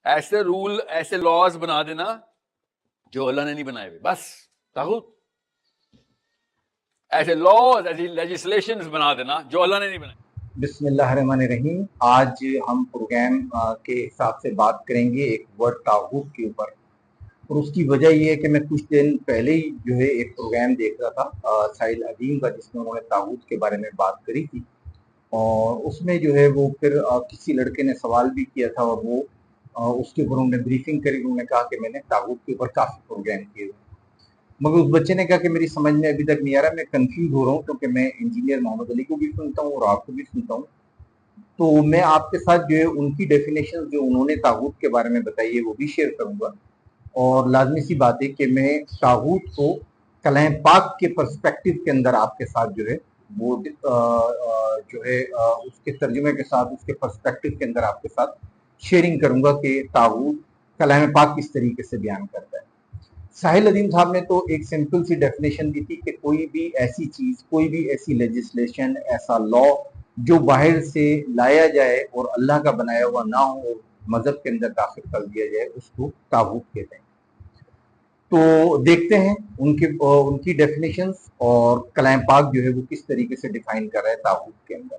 ایسے رول ایسے لاز بنا دینا جو اللہ نے نہیں بنائے ہوئے، بس طاغوت. ایسے لاز ایسی لیجسلیشنز بنا دینا جو اللہ نے نہیں بنائے. بسم اللہ الرحمن الرحیم. آج ہم پروگرام کے حساب سے بات کریں گے ایک ورڈ طاغوت کے اوپر، اور اس کی وجہ یہ ہے کہ میں کچھ دن پہلے ہی جو ہے ایک پروگرام دیکھ رہا تھا ساحل عظیم کا، جس میں انہوں نے طاغوت کے بارے میں بات کری تھی، اور اس میں جو ہے وہ پھر کسی لڑکے نے سوال بھی کیا تھا، اور وہ اس کے اوپر انہوں نے بریفنگ کری. انہوں نے کہا کہ میں نے طاغوت کے اوپر کافی پروگرام کیے ہوئے، مگر اس بچے نے کہا کہ میری سمجھ میں ابھی تک نہیں آ رہا، میں کنفیوز ہو رہا ہوں، کیونکہ میں انجینئر محمد علی کو بھی سنتا ہوں اور آپ کو بھی سنتا ہوں. تو میں آپ کے ساتھ جو ہے ان کی ڈیفینیشن جو انہوں نے طاغوت کے بارے میں بتائی ہے وہ بھی شیئر کروں گا. اور لازمی سی بات ہے کہ میں طاغوت کو کلام پاک کے پرسپیکٹو کے اندر آپ کے ساتھ جو ہے وہ جو ہے اس کے ترجمے کے ساتھ، اس کے پرسپیکٹو کے اندر آپ کے ساتھ شیئرنگ کروں گا کہ طاغوت کلام پاک کس طریقے سے بیان کرتا ہے. ساحل عظیم صاحب نے تو ایک سمپل سی ڈیفینیشن دی تھی کہ کوئی بھی ایسی چیز، کوئی بھی ایسی لیجسلیشن، ایسا لا جو باہر سے لایا جائے اور اللہ کا بنایا ہوا نہ ہو اور مذہب کے اندر داخل کر دیا جائے، اس کو طاغوت کہتے ہیں. تو دیکھتے ہیں ان کی ڈیفینیشنز اور کلام پاک جو ہے وہ کس طریقے سے ڈیفائن کر رہا ہے طاغوت کے اندر.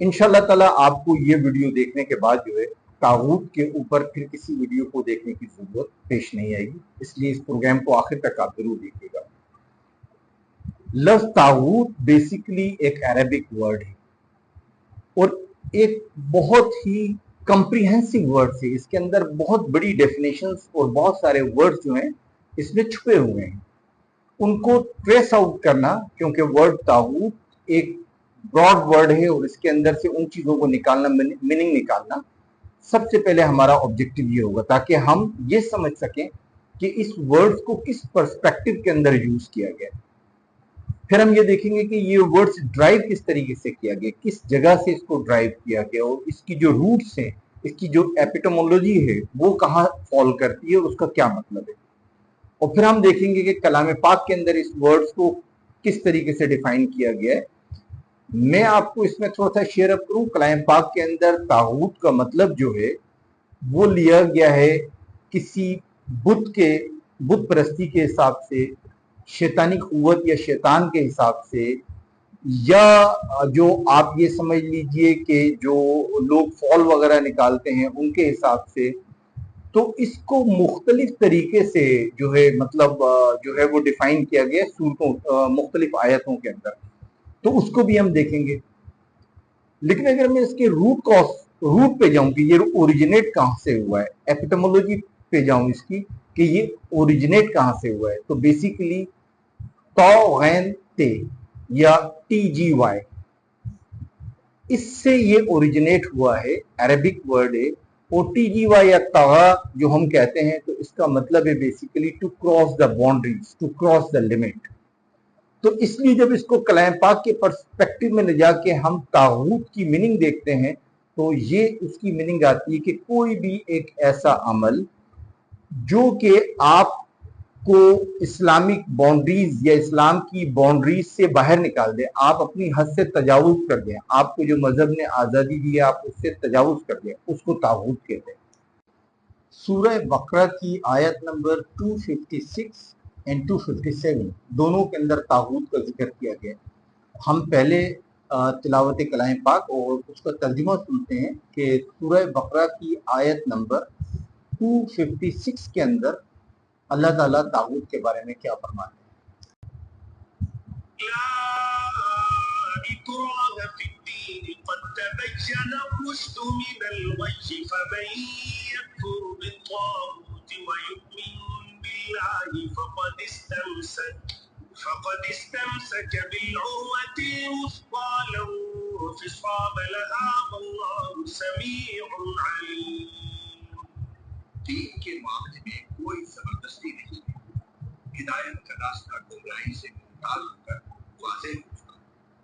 انشاءاللہ تعالیٰ آپ کو یہ ویڈیو دیکھنے کے بعد جو ہے طاغوت کے اوپر پھر کسی ویڈیو کو دیکھنے کی ضرورت پیش نہیں آئے گی، اس لیے اس پروگرام کو آخر تک آپ ضرور دیکھیے گا. لفظ طاغوت بیسیکلی ایک عربک ورڈ ہے اور ایک بہت ہی کمپریہنسو ورڈ ہے. اس کے اندر بہت بڑی ڈیفینیشنز اور بہت سارے ورڈ جو ہیں اس میں چھپے ہوئے ہیں. ان کو ٹریس آؤٹ کرنا، کیونکہ ورڈ طاغوت ایک براڈ ورڈ ہے اور اس کے اندر سے ان چیزوں کو نکالنا، میننگ نکالنا، سب سے پہلے ہمارا آبجیکٹو یہ ہوگا تاکہ ہم یہ سمجھ سکیں کہ اس ورڈز کو کس پرسپیکٹو کے اندر یوز کیا گیا. پھر ہم یہ دیکھیں گے کہ یہ ورڈز ڈرائیو کس طریقے سے کیا گیا، کس جگہ سے اس کو ڈرائیو کیا گیا، اور اس کی جو روٹس ہیں، اس کی جو ایپیٹمولوجی ہے وہ کہاں فال کرتی ہے اور اس کا کیا مطلب ہے. اور پھر ہم دیکھیں گے کہ کلام پاک کے اندر اس ورڈز کو کس طریقے سے ڈیفائن کیا گیا ہے. میں آپ کو اس میں تھوڑا سا شیئر اپ کروں. کلام پاک کے اندر طاغوت کا مطلب جو ہے وہ لیا گیا ہے کسی بت پرستی کے حساب سے، شیطانی قوت یا شیطان کے حساب سے، یا جو آپ یہ سمجھ لیجئے کہ جو لوگ فال وغیرہ نکالتے ہیں ان کے حساب سے. تو اس کو مختلف طریقے سے جو ہے مطلب جو ہے وہ ڈیفائن کیا گیا صورتوں، مختلف آیتوں کے اندر. تو اس کو بھی ہم دیکھیں گے. لیکن اگر میں اس کے روٹ پہ جاؤں کہ یہ اوریجنیٹ کہاں سے ہوا ہے، ایپیٹمولوجی پہ جاؤں اس کی کہ یہ اوریجنیٹ کہاں سے ہوا ہے، تو بیسیکلی غین تے یا TGY، اس سے یہ اوریجنیٹ ہوا ہے، عربک ورڈ ہے. اور TGY یا طغا جو ہم کہتے ہیں تو اس کا مطلب ہے basically to cross the boundaries, to cross the limit. تو اس لیے جب اس کو کلام پاک کے پرسپیکٹو میں لے جا کے ہم طاغوت کی میننگ دیکھتے ہیں تو یہ اس کی میننگ آتی ہے کہ کوئی بھی ایک ایسا عمل جو کہ آپ کو اسلامک باؤنڈریز یا اسلام کی باؤنڈریز سے باہر نکال دے، آپ اپنی حد سے تجاوز کر دیں، آپ کو جو مذہب نے آزادی دی ہے آپ اس سے تجاوز کر دیں، اس کو طاغوت کہتے ہیں. سورہ بقرہ کی آیت نمبر 256 اور 257 دونوں کے اندر طاغوت کا ذکر کیا گیا. ہم پہلے تلاوت کلام پاک اور اس کا ترجمہ سنتے ہیں کہ سورہ بقرہ کی آیت نمبر 256 کے اندر اللہ تعالیٰ طاغوت کے بارے میں کیا فرماتے ہیں. لا اکراہ فی الدین قد تبین الرشد من الغی فمن یکفر بالطاغوت ویؤمن باللہ فقد استمسک بالعروة الوثقى لا انفصام لها واللہ سمیع علیم. دین کے معاملے میں کوئی زبردستی نہیں ہے. ہدایت کا راستہ گمراہی سے منتال ہو کر واضح ہو چکا.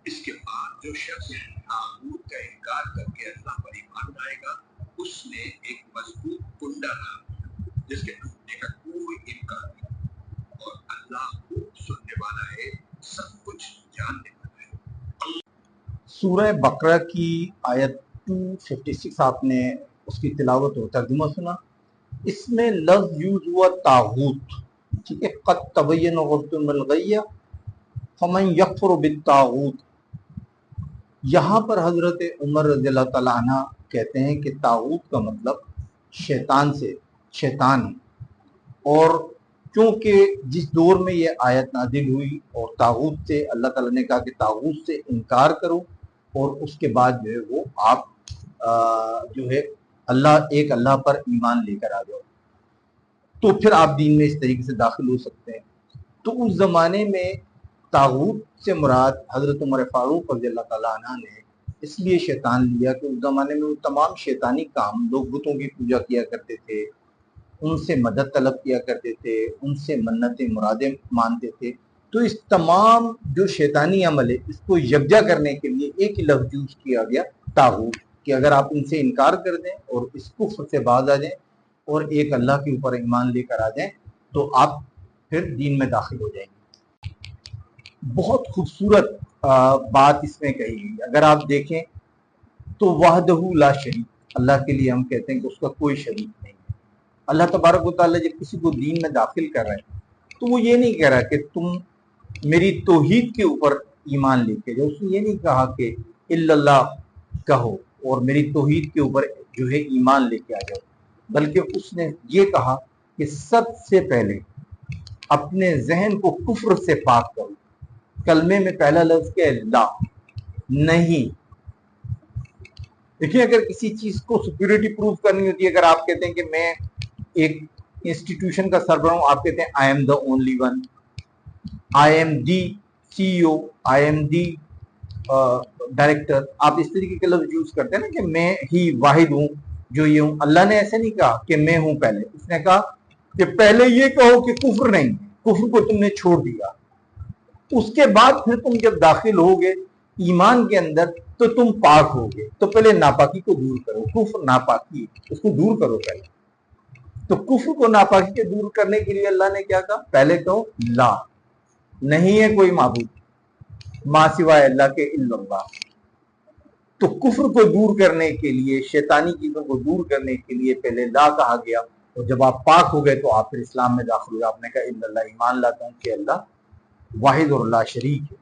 اس کے بعد جو شخص طاغوت کا انکار کر کے اللہ پر ایمان لائے گا اس نے ایک مضبوط کنڈا ڈالا جس کے ٹوٹنے کا کوئی امکان نہیں، اور اللہ خوب سننے والا ہے، سب کچھ جاننے والا ہے. سورہ بقرہ کی آیت 256 آپ نے اس کی تلاوت اور ترجمہ سنا. اس میں لفظ یوز ہوا طاغوت, ٹھیک ہے, قد تبین الرشد من الغی فمن یکفر بالطاغوت. یہاں پر حضرت عمر رضی اللہ تعالیٰ عنہ کہتے ہیں کہ طاغوت کا مطلب شیطان ہے. اور کیونکہ جس دور میں یہ آیت نازل ہوئی اور طاغوت سے اللہ تعالیٰ نے کہا کہ طاغوت سے انکار کرو اور اس کے بعد جو ہے وہ آپ جو ہے ایک اللہ پر ایمان لے کر آ جاؤ, تو پھر آپ دین میں اس طریقے سے داخل ہو سکتے ہیں. تو اس زمانے میں طاغوت سے مراد حضرت عمر فاروق رضی اللہ تعالیٰ عنہ نے اس لیے شیطان لیا کہ اس زمانے میں وہ تمام شیطانی کام, لوگ بتوں کی پوجا کیا کرتے تھے, ان سے مدد طلب کیا کرتے تھے, ان سے منتیں مرادیں مانتے تھے. تو اس تمام جو شیطانی عمل ہے اس کو یکجا کرنے کے لیے ایک ہی لفظ یوز کیا گیا طاغوت, کہ اگر آپ ان سے انکار کر دیں اور اس کفر سے باز آ جائیں اور ایک اللہ کے اوپر ایمان لے کر آ جائیں تو آپ پھر دین میں داخل ہو جائیں گے. بہت خوبصورت بات اس میں کہی گئی. اگر آپ دیکھیں تو وحدہ لا شریک, اللہ کے لیے ہم کہتے ہیں کہ اس کا کوئی شریک نہیں ہے. اللہ تبارک و تعالیٰ جب کسی کو دین میں داخل کر رہے ہیں تو وہ یہ نہیں کہہ رہا کہ تم میری توحید کے اوپر ایمان لے کے جاؤ. اس نے یہ نہیں کہا کہ الا اللہ کہو اور میری توحید کے اوپر جو ہے ایمان لے کے آ جاؤ, بلکہ اس نے یہ کہا کہ سب سے پہلے اپنے ذہن کو کفر سے پاک کرو. کلمے میں پہلا لفظ کیا ہے؟ لا, نہیں. دیکھیں, اگر کسی چیز کو سپیورٹی پروف کرنی ہوتی ہے, اگر آپ کہتے ہیں کہ میں ایک انسٹیٹیوشن کا سربراہ ہوں, آپ کہتے ہیں I am the only one, I am the CEO, I am the director, آپ اس طریقے کے لفظ یوز کرتے ہیں نا کہ میں ہی واحد ہوں جو یہ ہوں. اللہ نے ایسے نہیں کہا کہ میں ہوں پہلے, اس نے کہا کہ پہلے یہ کہو کہ کفر نہیں, کفر کو تم نے چھوڑ دیا, اس کے بعد پھر تم جب داخل ہوگے ایمان کے اندر تو تم پاک ہوگے. تو پہلے ناپاکی کو دور کرو, کفر ناپاکی اس کو دور کرو پہلے. تو کفر کو ناپاکی کے دور کرنے کے لیے اللہ نے کیا کہا؟ پہلے کہو لا, نہیں ہے کوئی معبود ما سوائے اللہ کے الا اللہ. تو کفر کو دور کرنے کے لیے, شیطانی چیزوں کو دور کرنے کے لیے پہلے لا کہا گیا, اور جب آپ پاک ہو گئے تو آپ پھر اسلام میں داخل ہوئے. آپ نے کہا الا اللہ, ایمان لاتا ہوں کہ اللہ واحد اور لا شریک ہے.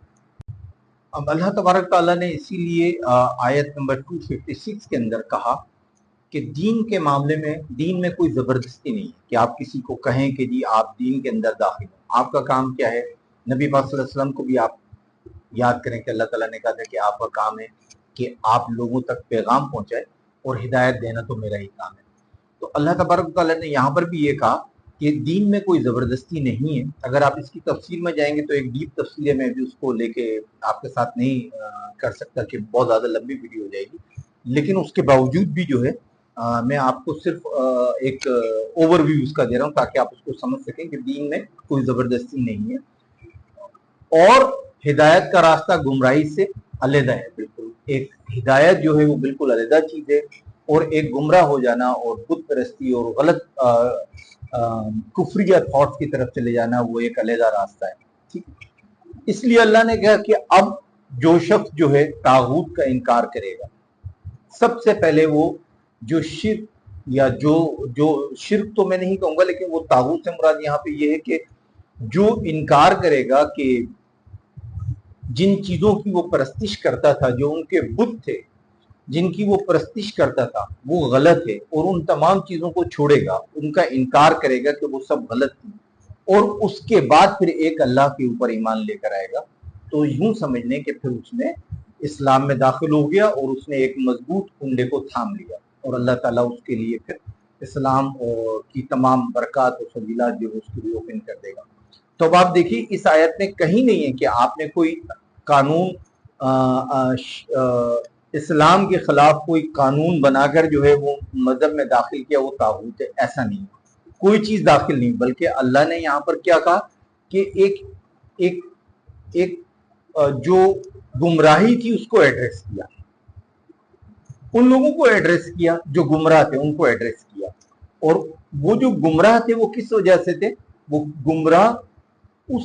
اب اللہ تبارک تعالیٰ نے اسی لیے آیت نمبر 256 کے اندر کہا کہ دین کے معاملے میں دین میں کوئی زبردستی نہیں ہے کہ آپ کسی کو کہیں کہ جی آپ دین کے اندر داخل ہوں. آپ کا کام کیا ہے؟ نبی پاک صلی اللہ علیہ وسلم کو بھی آپ یاد کریں کہ اللہ تعالیٰ نے کہا تھا کہ آپ کا کام ہے کہ آپ لوگوں تک پیغام پہنچائے اور ہدایت دینا تو میرا ہی کام ہے. تو اللہ تبارک تعالیٰ نے یہاں پر بھی یہ کہا کہ دین میں کوئی زبردستی نہیں ہے. اگر آپ اس کی تفسیر میں جائیں گے تو ایک ڈیپ تفسیر ہے, میں بھی اس کو لے کے آپ کے ساتھ نہیں کر سکتا کہ بہت زیادہ لمبی ویڈیو ہو جائے گی, لیکن اس کے باوجود بھی جو ہے میں آپ کو صرف ایک اوور ویو اس کا دے رہا ہوں تاکہ آپ اس کو سمجھ سکیں کہ دین میں کوئی زبردستی نہیں ہے. اور ہدایت کا راستہ گمراہی سے علیحدہ ہے. بالکل ایک ہدایت جو ہے وہ بالکل علیحدہ چیز ہے, اور ایک گمراہ ہو جانا اور بت پرستی اور غلط کفریہ تھاٹس کی طرف چلے جانا وہ ایک علیحدہ راستہ ہے. ٹھیک, اس لیے اللہ نے کہا کہ اب جو شخص جو ہے طاغوت کا انکار کرے گا, سب سے پہلے وہ جو شرک یا جو شرک تو میں نہیں کہوں گا, لیکن وہ طاغوت سے مراد یہاں پہ یہ ہے کہ جو انکار کرے گا کہ جن چیزوں کی وہ پرستش کرتا تھا, جو ان کے بت تھے جن کی وہ پرستش کرتا تھا وہ غلط ہے, اور ان تمام چیزوں کو چھوڑے گا, ان کا انکار کرے گا کہ وہ سب غلط تھی, اور اس کے بعد پھر ایک اللہ کے اوپر ایمان لے کر آئے گا, تو یوں سمجھ لیں کہ پھر اس نے اسلام میں داخل ہو گیا اور اس نے ایک مضبوط کنڈے کو تھام لیا, اور اللہ تعالیٰ اس کے لیے پھر اسلام کی تمام برکات اور فضیلات جو اس کے لیے اوپن کر دے گا. تو اب آپ دیکھیے اس آیت میں کہیں نہیں ہے کہ آپ نے کوئی قانون اسلام کے خلاف کوئی قانون بنا کر جو ہے وہ مذہب میں داخل کیا, وہ طاغوت ہے. ایسا نہیں, کوئی چیز داخل نہیں, بلکہ اللہ نے یہاں پر کیا کہا کہ ایک جو گمراہی تھی اس کو ایڈریس کیا, ان لوگوں کو ایڈریس کیا جو گمراہ تھے, ان کو ایڈریس کیا. اور وہ جو گمراہ تھے وہ کس وجہ سے تھے؟ وہ گمراہ اس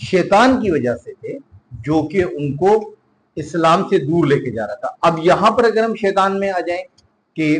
شیطان کی وجہ سے تھے جو کہ ان کو اسلام سے دور لے کے جا رہا تھا. اب یہاں پر اگر ہم شیطان میں آ جائیں کہ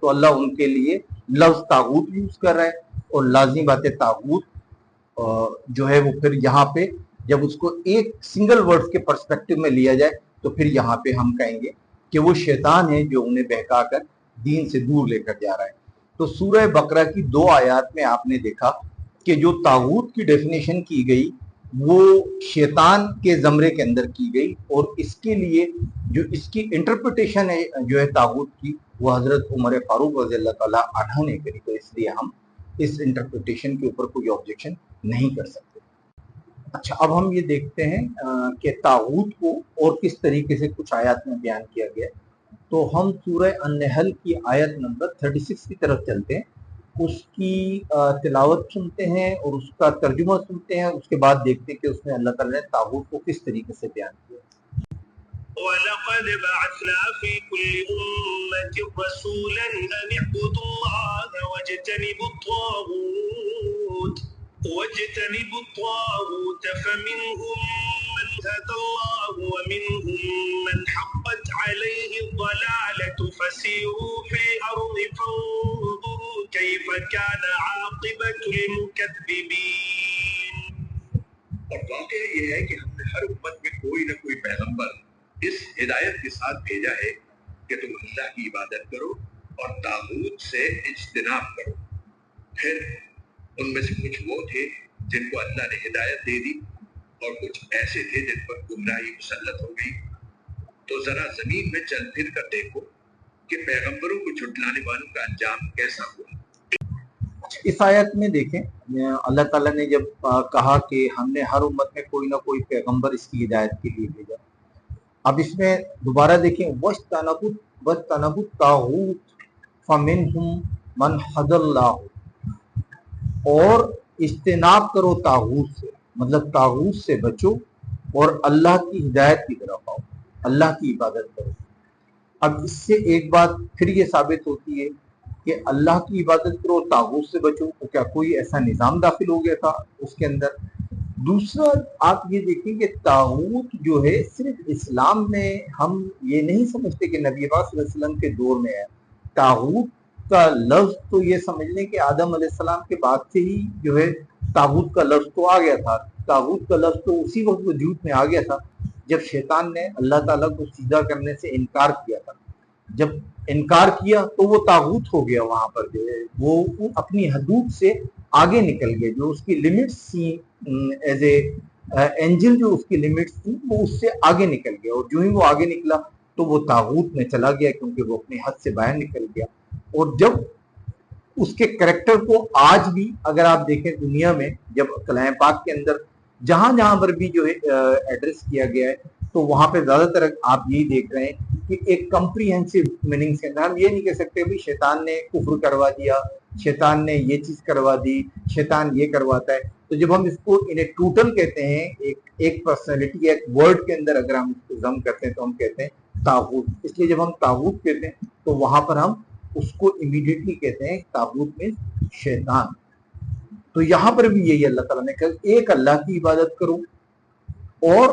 تو اللہ ان کے لیے لفظ طاغوت یوز کر رہا ہے، اور لازمی بات ہے طاغوت جو ہے وہ پھر یہاں پہ جب اس کو ایک سنگل ورڈ کے پرسپیکٹو میں لیا جائے تو پھر یہاں پہ ہم کہیں گے کہ وہ شیطان ہے جو انہیں بہکا کر دین سے دور لے کر جا رہا ہے۔ تو سورہ بقرہ کی 2 آیات میں آپ نے دیکھا کہ جو طاغوت کی ڈیفینیشن کی گئی وہ شیطان کے زمرے کے اندر کی گئی، اور اس کے لیے جو اس کی انٹرپریٹیشن ہے جو ہے طاغوت کی، وہ حضرت عمر فاروق رضی اللہ تعالیٰ عنہ نے کری، تو اس لیے ہم اس انٹرپریٹیشن کے اوپر کوئی آبجیکشن نہیں کر سکتے۔ اچھا، اب ہم یہ دیکھتے ہیں کہ طاغوت کو اور کس طریقے سے کچھ آیات میں بیان کیا گیا ہے۔ تو ہم سورہ النحل کی آیت نمبر 36 کی طرف چلتے ہیں، اس کی تلاوت سنتے ہیں اور اس کا ترجمہ سنتے ہیں، اس کے بعد دیکھتے ہیں کہ اس میں اللہ تعالیٰ نے طاغوت کو کس طریقے سے بیان کیا۔ وَلَقَدْ بَعَثْنَا فِي كُلِّ أُمَّةٍ رَسُولًا أَنِ اعْبُدُوا اللَّهَ وَاجْتَنِبُوا الطَّاغُوتَ فَمِنْهُم مَّنْ هَدَى اللَّهُ وَمِنْهُم مَّنْ حَقَّتْ عَلَيْهِ الضَّلَالَةُ فَسِيرُوا فِي الْأَرْضِ فَانظُرُوا كَيْفَ كَانَ عَاقِبَةُ الْمُكَذِّبِينَ۔ اور واقعہ یہ ہے کہ ہم نے ہر امت میں کوئی نہ کوئی پیغمبر اس ہدایت کے ساتھ بھیجا ہے کہ تم اللہ کی عبادت کرو اور طاغوت سے اجتناب کرو۔ پھر ان میں سے کچھ وہ تھے جن کو اللہ نے ہدایت دے دی، اور کچھ ایسے تھے جن پر گمراہی مسلط ہو گئی۔ تو ذرا زمین میں چل پھر کر دیکھو کہ پیغمبروں کو جھٹلانے والوں کا انجام کیسا ہوا۔ اس آیت میں دیکھیں اللہ تعالیٰ نے جب کہا کہ ہم نے ہر امت میں کوئی نہ کوئی پیغمبر اس کی ہدایت کے لیے بھیجا، اب اس میں دوبارہ دیکھیں وَاجْتَنَبُوا الطَّاغُوتَ فَمِنْهُم مَّنْ هَدَى اللَّهُ، اور اجتناب کرو طاغوت سے، مطلب طاغوت سے بچو اور اللہ کی ہدایت کی طرف آؤ، اللہ کی عبادت کرو۔ اب اس سے ایک بات پھر یہ ثابت ہوتی ہے کہ اللہ کی عبادت کرو، طاغوت سے بچو، تو کیا کوئی ایسا نظام داخل ہو گیا تھا اس کے اندر؟ دوسرا آپ یہ دیکھیں کہ طاغوت جو ہے صرف اسلام میں ہم یہ نہیں سمجھتے کہ نبی پاک صلی اللہ علیہ وسلم کے دور میں ہے۔ طاغوت کا لفظ تو یہ سمجھ لیں کہ آدم علیہ السلام کے بعد سے ہی جو ہے طاغوت کا لفظ تو آ گیا تھا۔ طاغوت کا لفظ تو اسی وقت وجود میں آ گیا تھا جب شیطان نے اللہ تعالیٰ کو سجدہ کرنے سے انکار کیا تھا۔ جب انکار کیا تو وہ طاغوت ہو گیا، وہاں پر جو ہے وہ اپنی حدود سے آگے نکل گئے، جو اس کی لمٹس تھیں ایز اے اینجل، جو اس کی لمٹس تھیں وہ اس سے آگے نکل گیا، اور جو ہی وہ آگے نکلا تو وہ طاغوت میں چلا گیا، کیونکہ وہ اپنے حد سے باہر نکل گیا۔ اور جب اس کے کریکٹر کو آج بھی اگر آپ دیکھیں دنیا میں، جب کلام پاک کے اندر جہاں جہاں پر بھی جو ہے ایڈریس کیا گیا ہے، تو وہاں پہ زیادہ تر آپ یہی دیکھ رہے ہیں کہ ایک کمپریہنسو میننگ کے اندر ہم یہ نہیں کہہ سکتے بھی شیطان نے کفر کروا دیا، شیطان نے یہ چیز کروا دی، شیطان یہ کرواتا ہے۔ تو جب ہم اس کو انہیں ٹوٹل کہتے ہیں، ایک پرسنالٹی ایک ورڈ کے اندر اگر ہم اس کو ضم کرتے ہیں تو ہم کہتے ہیں طاغوت۔ اس لیے جب ہم طاغوت کہتے ہیں تو وہاں پر ہم اس کو امیڈیٹلی کہتے ہیں طاغوت میں شیطان۔ تو یہاں پر بھی یہی اللہ تعالیٰ نے کہا ایک اللہ کی عبادت کرو اور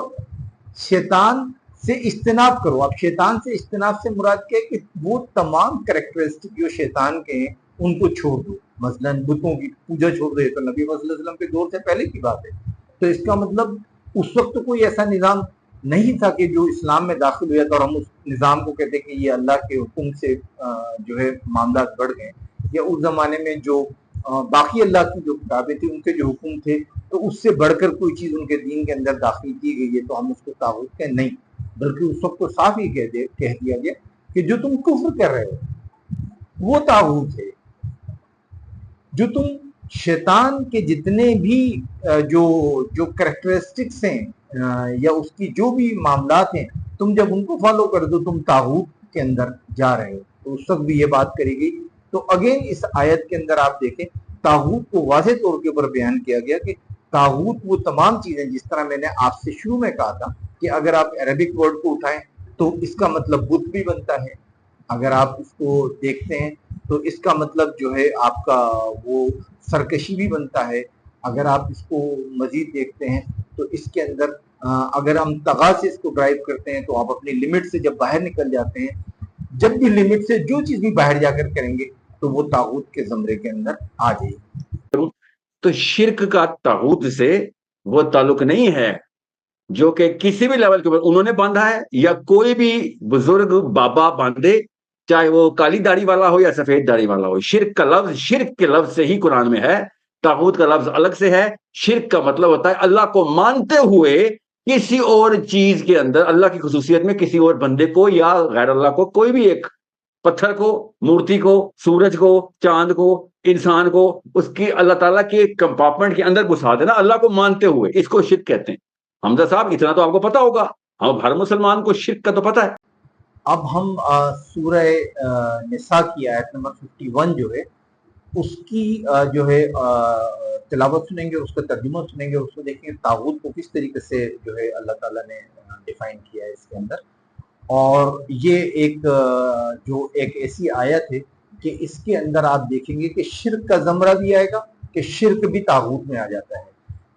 شیطان سے اجتناب کرو۔ اب شیطان سے اجتناب سے مراد کیا ہے کہ وہ تمام کریکٹرسٹک جو شیطان کے ہیں ان کو چھوڑ دو، مثلا بتوں کی پوجا چھوڑ دو، یہ تو نبی صلی اللہ علیہ وسلم کے دور سے پہلے کی بات ہے۔ تو اس کا مطلب اس وقت کوئی ایسا نظام نہیں تھا کہ جو اسلام میں داخل ہوا تھا اور ہم اس نظام کو کہتے کہ یہ اللہ کے حکم سے جو ہے معاملات بڑھ گئے، یا اس زمانے میں جو باقی اللہ کی جو کتابیں تھیں ان کے جو حکم تھے تو اس سے بڑھ کر کوئی چیز ان کے دین کے اندر داخل کی گئی ہے تو ہم اس کو طاغوت کہیں نہیں، بلکہ اس وقت تو صاف ہی کہہ دیا گیا کہ جو تم کفر کر رہے ہو وہ طاغوت ہے۔ جو تم شیطان کے جتنے بھی جو کریکٹرسٹکس ہیں یا اس کی جو بھی معاملات ہیں، تم جب ان کو فالو کر دو تم طاغوت کے اندر جا رہے ہو۔ تو اس وقت بھی یہ بات کری گئی۔ تو اگین اس آیت کے اندر آپ دیکھیں طاغوت کو واضح طور کے اوپر بیان کیا گیا کہ طاغوت وہ تمام چیزیں، جس طرح میں نے آپ سے شروع میں کہا تھا کہ اگر آپ عربک ورڈ کو اٹھائیں تو اس کا مطلب بت بھی بنتا ہے، اگر آپ اس کو دیکھتے ہیں تو اس کا مطلب جو ہے آپ کا وہ سرکشی بھی بنتا ہے، اگر آپ اس کو مزید دیکھتے ہیں تو اس کے اندر اگر ہم طغا سے اس کو ڈرائیو کرتے ہیں تو آپ اپنی لمٹ سے جب باہر نکل جاتے ہیں، جب بھی لمٹ سے جو چیز بھی باہر جا کر کریں گے تو وہ طاغوت کے زمرے کے اندر آ جائے گی. تو شرک کا طاغوت سے وہ تعلق نہیں ہے جو کہ کسی بھی لیول کے اوپر انہوں نے باندھا ہے یا کوئی بھی بزرگ بابا باندھے, چاہے وہ کالی داڑھی والا ہو یا سفید داڑھی والا ہو. شرک کا لفظ شرک کے لفظ سے ہی قرآن میں ہے, طاغوت کا لفظ الگ سے ہے. شرک کا مطلب ہوتا ہے اللہ کو مانتے ہوئے کسی اور چیز کے اندر, اللہ کی خصوصیت میں کسی اور بندے کو یا غیر اللہ کو, کوئی بھی ایک پتھر کو, مورتی کو, سورج کو, چاند کو, انسان کو اس کی اللہ تعالیٰ کے کمپارٹمنٹ کے اندر گھسا دینا اللہ کو مانتے ہوئے, اس کو شرک کہتے ہیں. حمزہ صاحب اتنا تو آپ کو پتا ہوگا, ہم ہر مسلمان کو شرک کا تو پتا ہے. اب ہم سورہ نساء کی آیت نمبر 51 جو ہے اس کی جو ہے تلاوت سنیں گے, اس کا ترجمہ سنیں گے, اس کو دیکھیں گے طاغوت کو کس طریقے سے جو ہے اللہ تعالیٰ نے ڈیفائن کیا ہے اس کے اندر. اور یہ ایک ایسی آیت ہے کہ اس کے اندر آپ دیکھیں گے کہ شرک کا زمرہ بھی آئے گا, کہ شرک بھی طاغوت میں آ جاتا ہے.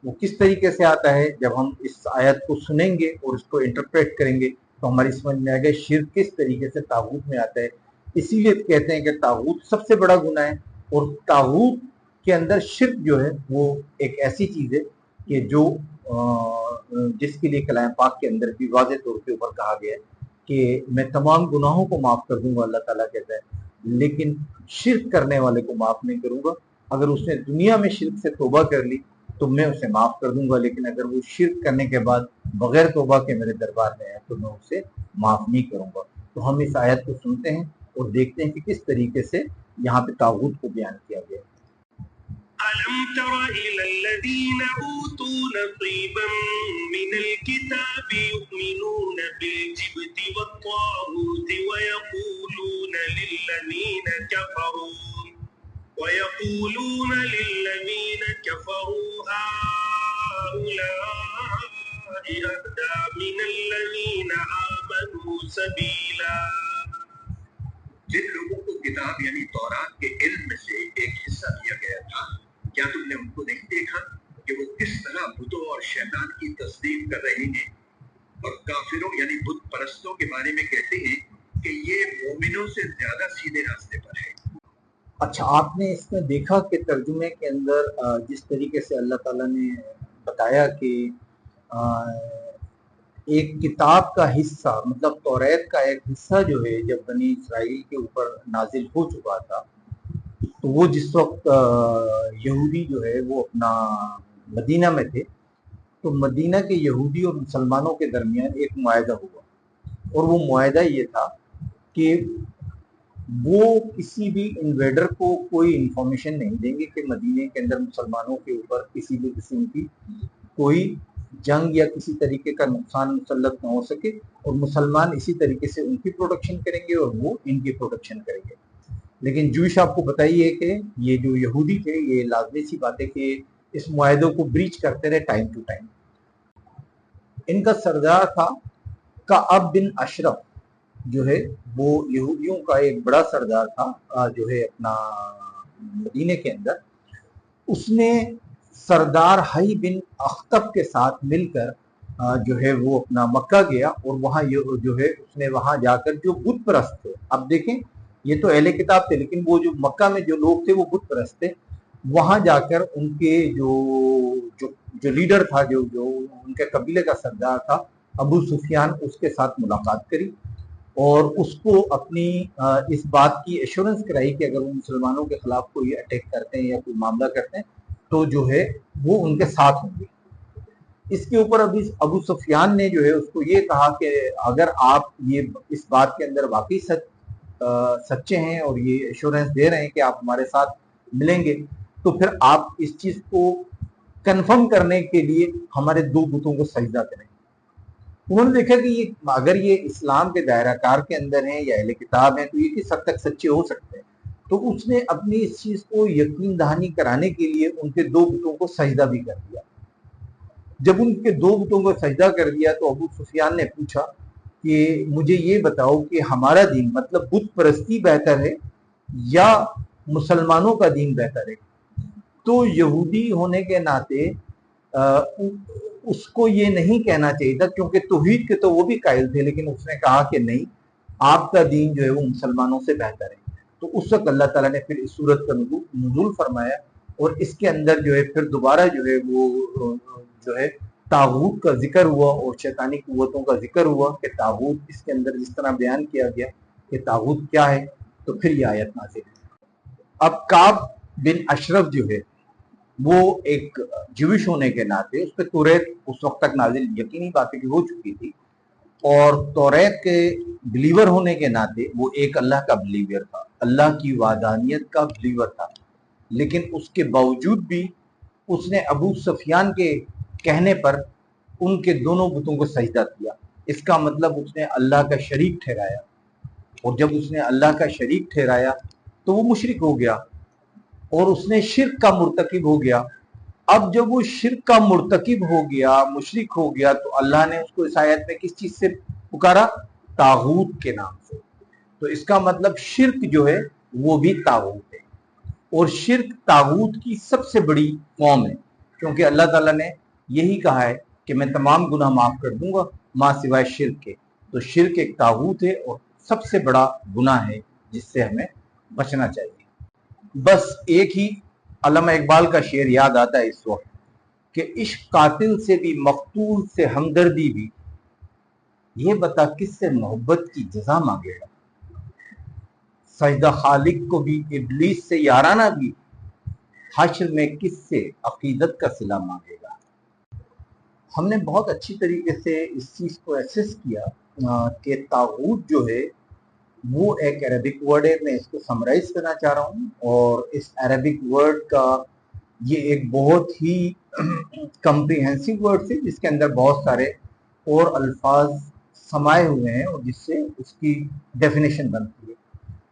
وہ کس طریقے سے آتا ہے, جب ہم اس آیت کو سنیں گے اور اس کو انٹرپریٹ کریں گے تو ہماری سمجھ میں آئے گا شرک کس طریقے سے طاغوت میں آتا ہے. اسی لیے کہتے ہیں کہ طاغوت سب سے بڑا گناہ ہے, اور طاغوت کے اندر شرک جو ہے وہ ایک ایسی چیز ہے کہ جو جس کے لیے کلام پاک کے اندر بھی واضح طور کے اوپر کہا گیا ہے کہ میں تمام گناہوں کو معاف کر دوں گا, اللہ تعالیٰ کہتا ہے, لیکن شرک کرنے والے کو معاف نہیں کروں گا. اگر اس نے دنیا میں شرک سے توبہ کر لی تو میں اسے معاف کر دوں گا, لیکن اگر وہ شرک کرنے کے بعد بغیر توبہ کے میرے دربار میں آئے تو میں اسے معاف نہیں کروں گا. تو ہم اس آیت کو سنتے ہیں اور دیکھتے ہیں کہ کس طریقے سے یہاں پہ طاغوت کو بیان کیا گیا. ألم تر إلى الذين أوتوا نصيبا من الكتاب يؤمنون بالجبت والطاغوت ويقولون للذين كفروا هؤلاء أهدى من الذين آمنوا سبيلا. جن لوگوں کو کتاب یعنی تورات کے علم میں سے ایک حصہ دیا گیا تھا, کیا تم نے ان کو نہیں دیکھا کہ وہ کس طرح بتوں اور شیطان کی تصدیق کر رہے ہیں, اور کافروں یعنی بت پرستوں کے بارے میں کہتے ہیں کہ یہ مومنوں سے زیادہ سیدھے راستے پر ہے. اچھا, آپ نے اس میں دیکھا کہ ترجمے کے اندر جس طریقے سے اللہ تعالیٰ نے بتایا کہ ایک کتاب کا حصہ, مطلب توریت کا ایک حصہ جو ہے جب بنی اسرائیل کے اوپر نازل ہو چکا تھا تو وہ جس وقت یہودی جو ہے وہ اپنا مدینہ میں تھے, تو مدینہ کے یہودی اور مسلمانوں کے درمیان ایک معاہدہ ہوا, اور وہ معاہدہ یہ تھا کہ وہ کسی بھی انویڈر کو کوئی انفارمیشن نہیں دیں گے کہ مدینہ کے اندر مسلمانوں کے اوپر کسی بھی قسم کی کوئی جنگ یا کسی طریقے کا نقصان مسلط نہ ہو سکے, اور مسلمان اسی طریقے سے ان کی پروٹیکشن کریں گے اور وہ ان کی پروٹیکشن کریں گے. لیکن جوش آپ کو بتائیے کہ یہ جو یہودی تھے یہ لازمی سی بات ہے کہ اس معاہدوں کو بریچ کرتے رہے ٹائم ٹو ٹائم. ان کا سردار تھا کعب بن اشرف, جو ہے وہ یہودیوں کا ایک بڑا سردار تھا جو ہے اپنا مدینے کے اندر. اس نے سردار حی بن اخطب کے ساتھ مل کر جو ہے وہ اپنا مکہ گیا, اور وہاں جو ہے اس نے وہاں جا کر جو بت پرست تھے, اب دیکھیں یہ تو اہل کتاب تھے لیکن وہ جو مکہ میں جو لوگ تھے وہ بت پرست تھے, وہاں جا کر ان کے جو لیڈر تھا, جو ان کے قبیلے کا سردار تھا ابو سفیان, اس کے ساتھ ملاقات کری اور اس کو اپنی اس بات کی ایشورنس کرائی کہ اگر وہ مسلمانوں کے خلاف کوئی اٹیک کرتے ہیں یا کوئی معاملہ کرتے ہیں تو جو ہے وہ ان کے ساتھ ہوں گے. اس کے اوپر ابو سفیان نے جو ہے اس کو یہ کہا کہ اگر آپ یہ اس بات کے اندر واقعی سچے ہیں اور یہ ایشورنس دے رہے ہیں کہ آپ ہمارے ساتھ ملیں گے تو پھر آپ اس چیز کو کنفرم کرنے کے لیے ہمارے 2 بتوں کو سجدہ کریں. انہوں نے دیکھا کہ یہ اگر یہ اسلام کے دائرہ کار کے اندر ہیں یا اہل کتاب ہیں تو یہ کس حد تک سچے ہو سکتے ہیں, تو اس نے اپنی اس چیز کو یقین دہانی کرانے کے لیے ان کے 2 بتوں کو سجدہ بھی کر دیا. جب ان کے 2 بتوں کو سجدہ کر دیا تو ابو سفیان نے پوچھا کہ مجھے یہ بتاؤ کہ ہمارا دین مطلب بت پرستی بہتر ہے یا مسلمانوں کا دین بہتر ہے. تو یہودی ہونے کے ناطے اس کو یہ نہیں کہنا چاہیے تھا, کیونکہ توحید کے تو وہ بھی قائل تھے, لیکن اس نے کہا کہ نہیں, آپ کا دین جو ہے وہ مسلمانوں سے بہتر ہے۔ تو اس وقت اللہ تعالیٰ نے پھر اس صورت کا نزول فرمایا، اور اس کے اندر جو ہے پھر دوبارہ جو ہے وہ جو ہے طاغوت کا ذکر ہوا اور شیطانی قوتوں کا ذکر ہوا کہ طاغوت اس کے اندر جس طرح بیان کیا گیا کہ طاغوت کیا ہے، تو پھر یہ آیت نازل ہے۔ اب کعب بن اشرف جو ہے وہ ایک جوش ہونے کے ناطے اس پہ توریت اس وقت تک نازل یقینی بات ہے کہ ہو چکی تھی، اور توریت کے بلیور ہونے کے ناطے وہ ایک اللہ کا بلیور تھا، اللہ کی وحدانیت کا بلیور تھا، لیکن اس کے باوجود بھی اس نے ابو سفیان کے کہنے پر ان کے دونوں بتوں کو سجدہ کیا۔ اس کا مطلب اس نے اللہ کا شریک ٹھہرایا، اور جب اس نے اللہ کا شریک ٹھہرایا تو وہ مشرک ہو گیا اور اس نے شرک کا مرتکب ہو گیا۔ اب جب وہ شرک کا مرتکب ہو گیا، مشرک ہو گیا، تو اللہ نے اس کو اس آیت میں کس چیز سے پکارا؟ طاغوت کے نام سے۔ تو اس کا مطلب شرک جو ہے وہ بھی طاغوت ہے، اور شرک طاغوت کی سب سے بڑی فارم ہے، کیونکہ اللہ تعالیٰ نے یہی کہا ہے کہ میں تمام گناہ معاف کر دوں گا ماں سوائے شرک کے۔ تو شرک ایک طاغوت ہے اور سب سے بڑا گناہ ہے جس سے ہمیں بچنا چاہیے۔ بس ایک ہی علامہ اقبال کا شعر یاد آتا ہے اس وقت کہ عشق قاتل سے بھی مقتول سے ہمدردی بھی، یہ بتا کس سے محبت کی جزا مانگے گا، سجدہ خالق کو بھی ابلیس سے یارانہ بھی، حشر میں کس سے عقیدت کا صلہ مانگے گا۔ ہم نے بہت اچھی طریقے سے اس چیز کو ایسس کیا کہ طاغوت جو ہے وہ ایک عربک ورڈ ہے۔ میں اس کو سمرائز کرنا چاہ رہا ہوں، اور اس عربک ورڈ کا یہ ایک بہت ہی کمپریہنسو ورڈ ہے، جس کے اندر بہت سارے اور الفاظ سمائے ہوئے ہیں، اور جس سے اس کی ڈیفینیشن بنتی ہے۔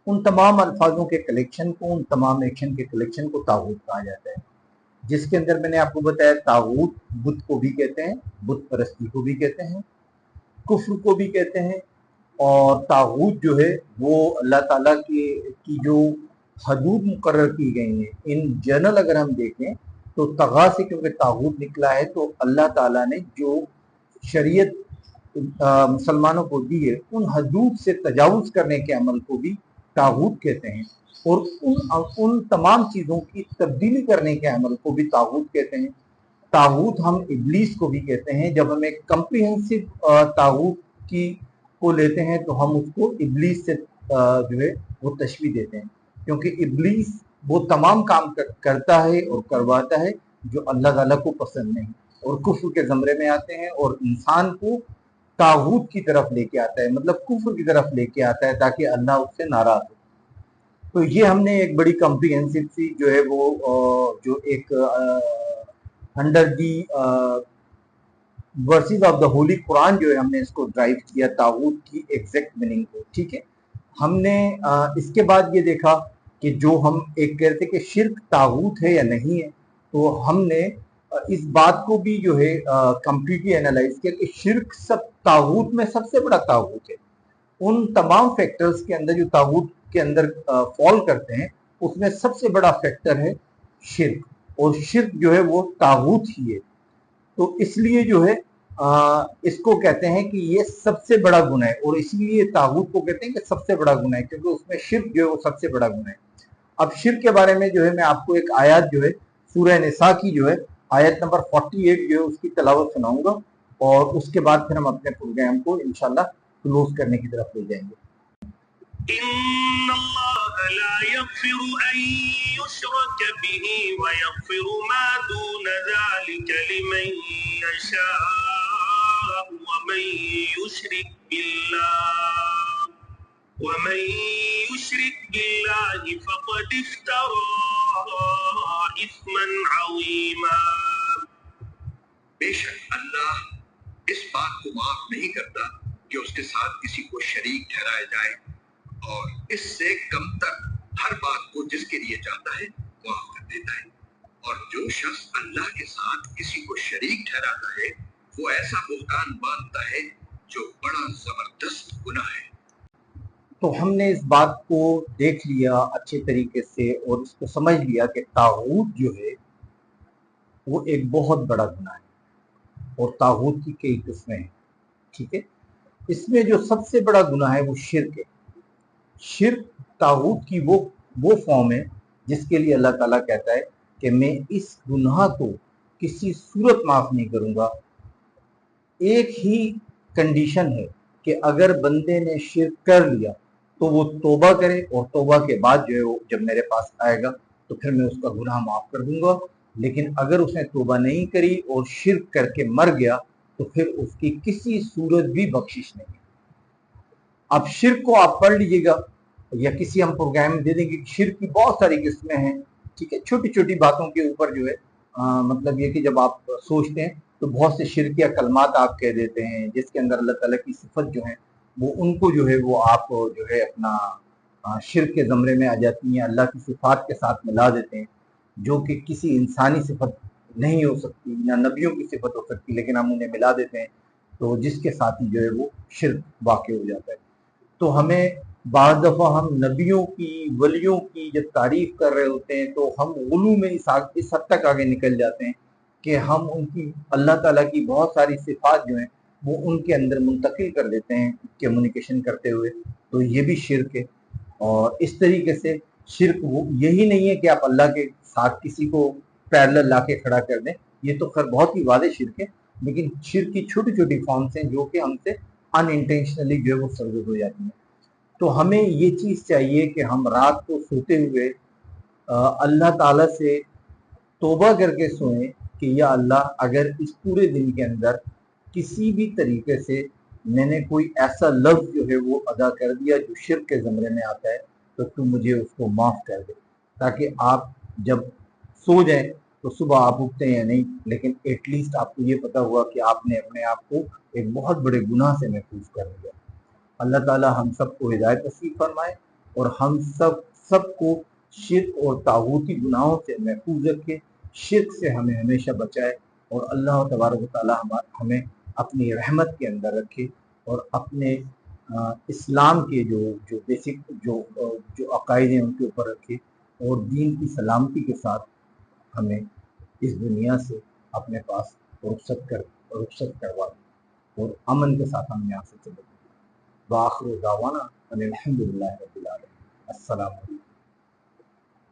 ان تمام الفاظوں کے کلیکشن کو، ان تمام ایکشن کے کلیکشن کو طاغوت کہا جاتا ہے، جس کے اندر میں نے آپ کو بتایا طاغوت بت کو بھی کہتے ہیں، بت پرستی کو بھی کہتے ہیں، کفر کو بھی کہتے ہیں، اور طاغوت جو ہے وہ اللہ تعالیٰ کی جو حدود مقرر کی گئی ہیں، ان جنرل اگر ہم دیکھیں تو طغا سے کیونکہ طاغوت نکلا ہے، تو اللہ تعالیٰ نے جو شریعت مسلمانوں کو دی ہے ان حدود سے تجاوز کرنے کے عمل کو بھی طاغوت کہتے ہیں، اور ان تمام چیزوں کی تبدیلی کرنے کے عمل کو بھی طاغوت کہتے ہیں۔ طاغوت ہم ابلیس کو بھی کہتے ہیں۔ جب ہم ایک کمپریہنسو طاغوت کو لیتے ہیں تو ہم اس کو ابلیس سے جو ہے وہ تشبیہ دیتے ہیں، کیونکہ ابلیس وہ تمام کام کرتا ہے اور کرواتا ہے جو اللہ تعالیٰ کو پسند نہیں، اور کفر کے زمرے میں آتے ہیں اور انسان کو طاغوت کی طرف لے کے آتا ہے، مطلب کفر کی طرف لے کے آتا ہے تاکہ اللہ اس سے ناراض ہو۔ تو یہ ہم نے ایک بڑی کمپریہنسو سی جو ہے وہ جو ایک under the verses of the holy Quran جو ہے ہم نے اس کو ڈرائیو کیا طاغوت کی ایگزیکٹ میننگ کو، ٹھیک ہے۔ ہم نے اس کے بعد یہ دیکھا کہ جو ہم ایک کہتے کہ شرک طاغوت ہے یا نہیں ہے، تو ہم نے اس بات کو بھی جو ہے کمپلیٹلی انالائز کیا کہ شرک سب طاغوت میں سب سے بڑا طاغوت ہے۔ ان تمام فیکٹرز کے اندر جو طاغوت کے اندر فال کرتے ہیں اس میں سب سے بڑا فیکٹر ہے شرک، اور شرک جو ہے وہ طاغوت ہی ہے۔ تو اس لیے جو ہے اس کو کہتے ہیں کہ یہ سب سے بڑا گناہ ہے، اور اسی لیے طاغوت کو کہتے ہیں کہ سب سے بڑا گناہ ہے، کیونکہ اس میں شرک جو ہے وہ سب سے بڑا گناہ ہے۔ اب شرک کے بارے میں جو ہے میں آپ کو ایک آیات جو ہے سورہ نساء کی جو ہے آیت نمبر 48 جو ہے اس کی تلاوت سناؤں گا، اور اس کے بعد پھر ہم اپنے پروگرام کو انشاءاللہ کلوز کرنے کی طرف لے جائیں گے۔ إن الله لا يغفر أن يشرك به ويغفر ما دون ذلك لمن يشاء ومن يشرك بالله فقد افترى إثما عظيما۔ بے شک اللہ اس بات کو معاف نہیں کرتا کہ اس کے ساتھ کسی کو شریک ٹھہرایا جائے، اور اس سے کم تر ہر بات کو جس کے لیے چاہتا ہے معاف کر دیتا ہے، اور جو شخص اللہ کے ساتھ کسی کو شریک ٹھہراتا ہے وہ ایسا بہتان باندھتا ہے جو بڑا زبردست گناہ ہے۔ تو ہم نے اس بات کو دیکھ لیا اچھے طریقے سے اور اس کو سمجھ لیا کہ طاغوت جو ہے وہ ایک بہت بڑا گناہ ہے، اور طاغوت کی کئی قسمیں ہیں، ٹھیک ہے۔ اس میں جو سب سے بڑا گناہ ہے وہ شرک ہے. شرک طاغوت کی وہ فارم ہے جس کے لیے اللہ تعالیٰ کہتا ہے کہ میں اس گناہ کو کسی صورت معاف نہیں کروں گا. ایک ہی کنڈیشن ہے کہ اگر بندے نے شرک کر لیا تو وہ توبہ کرے, اور توبہ کے بعد جو ہے وہ جب میرے پاس آئے گا تو پھر میں اس کا گناہ معاف کر دوں گا. لیکن اگر اس نے توبہ نہیں کری اور شرک کر کے مر گیا تو پھر اس کی کسی صورت بھی بخشش نہیں. اب شرک کو آپ پڑھ لیجئے گا یا کسی ہم پروگرام میں دے دیں گے. شرک کی بہت ساری قسمیں ہیں, ٹھیک ہے, چھوٹی چھوٹی باتوں کے اوپر جو ہے مطلب یہ کہ جب آپ سوچتے ہیں تو بہت سے شرکیہ کلمات آپ کہہ دیتے ہیں جس کے اندر اللہ تعالیٰ کی صفت جو ہے وہ ان کو جو ہے وہ آپ جو ہے اپنا شرک کے زمرے میں آ جاتی ہیں, اللہ کی صفات کے ساتھ ملا دیتے ہیں جو کہ کسی انسانی صفت نہیں ہو سکتی, نہ نبیوں کی صفت ہو سکتی, لیکن ہم انہیں ملا دیتے ہیں تو جس کے ساتھ ہی جو ہے وہ شرک واقع ہو جاتا ہے. تو ہمیں بعض دفعہ ہم نبیوں کی ولیوں کی جب تعریف کر رہے ہوتے ہیں تو ہم غلو میں اس حد تک آگے نکل جاتے ہیں کہ ہم ان کی اللہ تعالیٰ کی بہت ساری صفات جو ہیں وہ ان کے اندر منتقل کر دیتے ہیں کمیونیکیشن کرتے ہوئے. تو یہ بھی شرک ہے. اور اس طریقے سے شرک وہ یہی نہیں ہے کہ آپ اللہ کے ساتھ کسی کو پیرلل لا کے کھڑا کر دیں, یہ تو خیر بہت ہی واضح شرک ہے, لیکن شرک کی چھوٹی چھوٹی فارمز ہیں جو کہ ہم سے ان انٹینشنلی جو ہے وہ سرزد ہو جاتی ہیں. تو ہمیں یہ چیز چاہیے کہ ہم رات کو سوتے ہوئے اللہ تعالیٰ سے توبہ کر کے سوئیں کہ یا اللہ اگر اس پورے دن کے اندر کسی بھی طریقے سے میں نے کوئی ایسا لفظ جو ہے وہ ادا کر دیا جو شرک کے زمرے میں آتا ہے تو تم مجھے اس کو معاف کر دے, تاکہ آپ جب سو جائیں تو صبح آپ اٹھتے ہیں یا نہیں, لیکن ایٹ لیسٹ آپ کو یہ پتا ہوا کہ آپ نے اپنے آپ کو ایک بہت بڑے گناہ سے محفوظ کر لیا. اللہ تعالیٰ ہم سب کو ہدایت نصیب فرمائے اور ہم سب کو شرک اور طاغوتی گناہوں سے محفوظ رکھے, شرک سے ہمیں ہمیشہ بچائے, اور اللہ تبارک و تعالیٰ ہمیں اپنی رحمت کے اندر رکھے اور اپنے اسلام کے جو بیسک جو عقائد ہیں ان کے اوپر رکھے, اور دین کی سلامتی کے ساتھ ہمیں اس دنیا سے اپنے پاس رخصت کروا دیں اور امن کے ساتھ ہم یہاں سے چلے. وآخر دعوانا ان الحمد للہ رب العالمین. السلام علیکم.